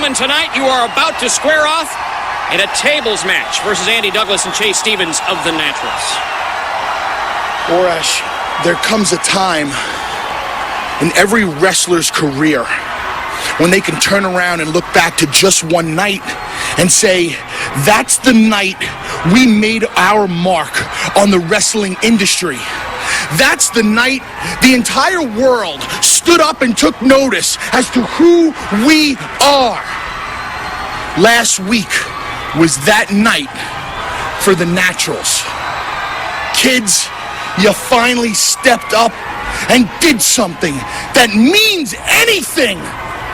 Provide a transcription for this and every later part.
gentlemen, tonight you are about to square off in a tables match versus Andy Douglas and Chase Stevens of the Naturals. Borash, there comes a time in every wrestler's career when they can turn around and look back to just one night and say, that's the night we made our mark on the wrestling industry. That's the night the entire world stood up and took notice as to who we are. Last week was that night for the Naturals. Kids, you finally stepped up and did something that means anything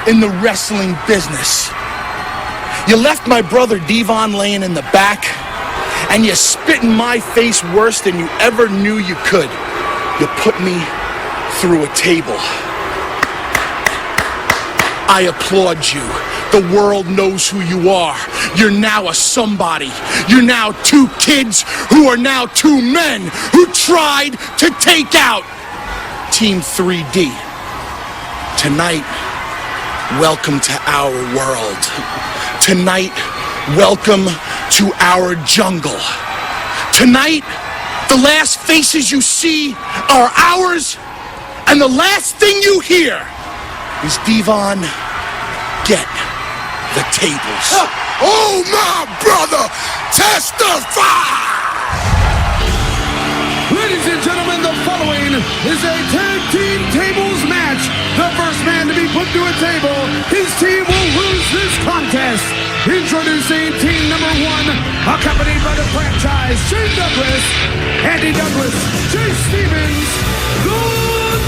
in the wrestling business. You left my brother Devon laying in the back, and you spit in my face worse than you ever knew you could. You put me through a table. I applaud you. The world knows who you are. You're now a somebody. You're now two kids who are now two men who tried to take out Team 3D. Tonight, welcome to our world. Tonight, welcome to our jungle. Tonight, the last faces you see are ours, and the last thing you hear is Devon, get the tables. Oh, my brother, testify! Ladies and gentlemen, the following is a tag team tables match. The first man to be put to a table, his team will lose this contest. Introducing team number one, accompanied by the franchise, Shane Douglas, Andy Douglas, Chase Stevens, the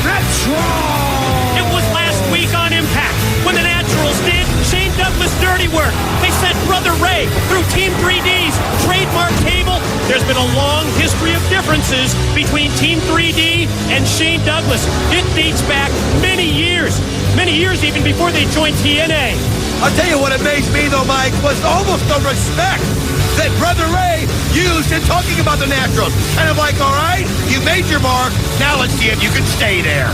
Naturals. It was last week on Impact when the Naturals did Shane Douglas dirty work. They sent Brother Ray through Team 3D's trademark table. There's been a long history of differences between Team 3D and Shane Douglas. It dates back many years even before they joined TNA. I'll tell you what amazed me, though, Mike, was almost the respect that Brother Ray used in talking about the Naturals. And I'm like, all right, you made your mark. Now let's see if you can stay there.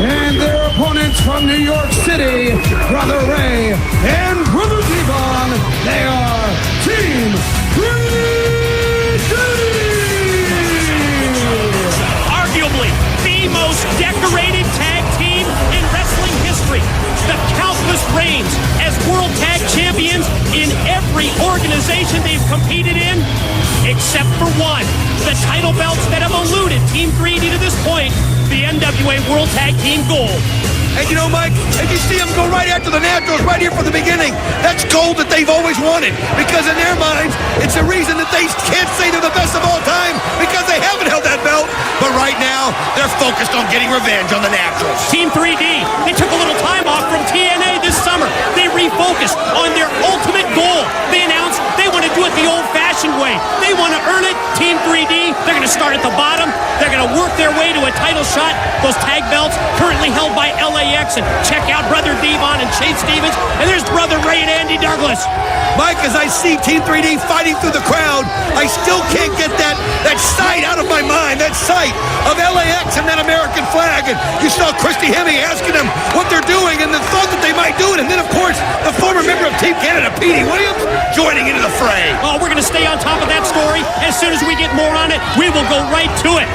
And their opponents from New York City, Brother Ray and Brother Devon, they are Team 3D! Arguably the most decorated tag team in wrestling history. The countless reigns as World Tag Champions in every organization they've competed in, except for one. The title belts that have eluded Team 3D to this point, the NWA World Tag Team Gold. And you know, Mike, if you see them go right after the Naturals right here from the beginning, that's gold that they've always wanted. Because in their minds, it's the reason that they can't say they're the best of all time because they haven't held that belt. But right now, they're focused on getting revenge on the Naturals. Team 3D, they took a little time off from TNA this summer. They refocused on their ultimate goal. They announced they want to do it the old-fashioned way. They want to earn it. Team 3D, they're going to start at the bottom. They're going to work their way to a title shot. Those tag belts currently held by LAX. And check out Brother Devon and Chase Stevens. And there's Brother Ray and Andy Douglas. Mike, as I see Team 3D fighting through the crowd, I still can't get that sight out of my mind, that sight of LAX and that American flag. And you saw Christy Hemme asking them what they're doing and the thought that they might do it. And then, of course, the former member of Team Canada, Petey Williams, joining into the fray. Oh, we're going to stay on top of that story. As soon as we get more on it, we will go right to it.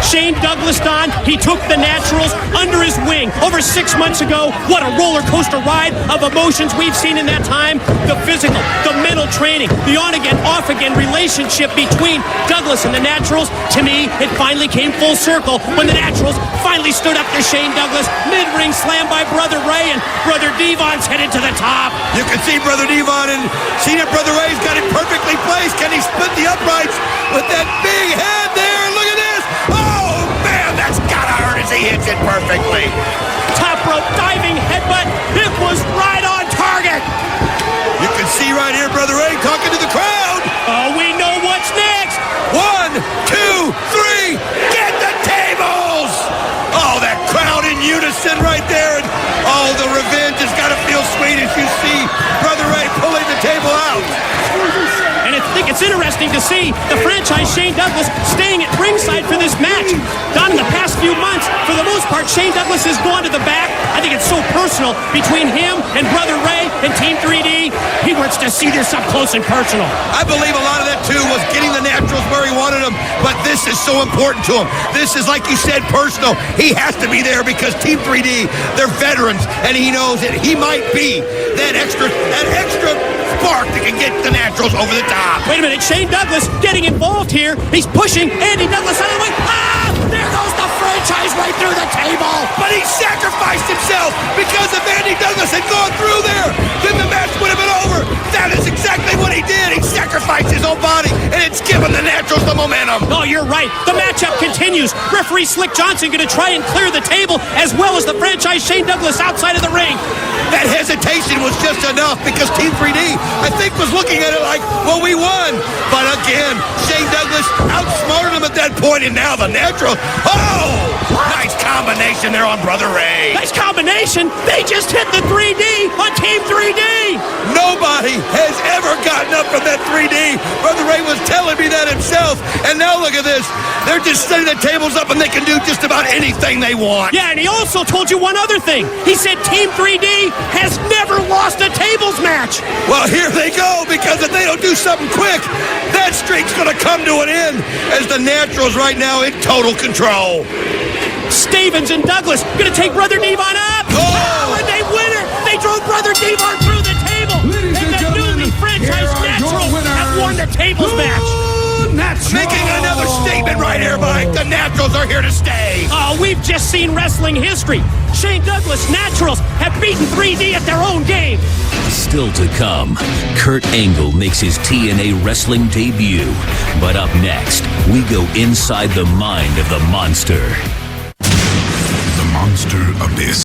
Shane Douglas, Don, he took the Naturals under his wing over 6 months ago. What a roller coaster ride of emotions we've seen in that time. The physical, the mental training, the on-again, off-again relationship between Douglas and the Naturals. To me, it finally came full circle when the Naturals finally stood up to Shane Douglas. Mid-ring slam by Brother Ray, and Brother Devon's headed to the top. You can see Brother Devon, and see that Brother Ray's got it perfectly placed. Can he split the uprights with that big head there? Look at this. Oh, man, that's gotta hurt as he hits it perfectly. Top rope diving headbutt. It was right on target. You can see right here Brother Ray talking to the crowd. Oh, we know what's next. 1, 2, 3, get the tables! Oh, that crowd in unison right there. And oh, the revenge has got to feel sweet as you see Brother Ray pulling the table out. And I think it's interesting to see the franchise Shane Douglas staying at ringside for this match. Don, in the past few months, for the most part, Shane Douglas has gone to the back. I think it's so personal between him and Brother Ray. wants to see this up close and personal. I believe a lot of that, too, was getting the Naturals where he wanted them, but this is so important to him. This is, like you said, personal. He has to be there because Team 3D, they're veterans, and he knows that he might be that extra spark that can get the Naturals over the top. Wait a minute, Shane Douglas getting involved here. He's pushing Andy Douglas out of the way. Ah! There goes the franchise right through the table. But he sacrificed himself because if Andy Douglas had gone through there, then the match would have been over. That is exactly what he did. He sacrificed his own body, and it's given the Naturals the momentum. Oh, you're right. The matchup continues. Referee Slick Johnson going to try and clear the table, as well as the franchise Shane Douglas outside of the ring. That hesitation was just enough because Team 3D, I think, was looking at it like, well, we won. But again, Shane Douglas outsmarted him at that point, and now the Naturals. Oh! Nice combination there on Brother Ray. Nice combination. They just hit the 3D on Team 3D. Nobody has ever gotten up from that 3D. Brother Ray was telling me that himself. And now look at this. They're just setting the tables up and they can do just about anything they want. Yeah, and he also told you one other thing. He said Team 3D has never lost a tables match. Well, here they go, because if they don't do something quick, that streak's going to come to an end as the Naturals right now in total control. Stevens and Douglas going to take Brother Devon up. Oh! And they win it. They drove Brother Devon through the table. Ladies and the gentlemen, newly franchised here are your Naturals winners. have won the tables match. Making another statement right here, Mike. The Naturals are here to stay. Oh, we've just seen wrestling history. Shane Douglas Naturals have beaten 3D at their own game. Still to come, Kurt Angle makes his TNA wrestling debut. But up next, we go inside the mind of the monster. The Monster Abyss.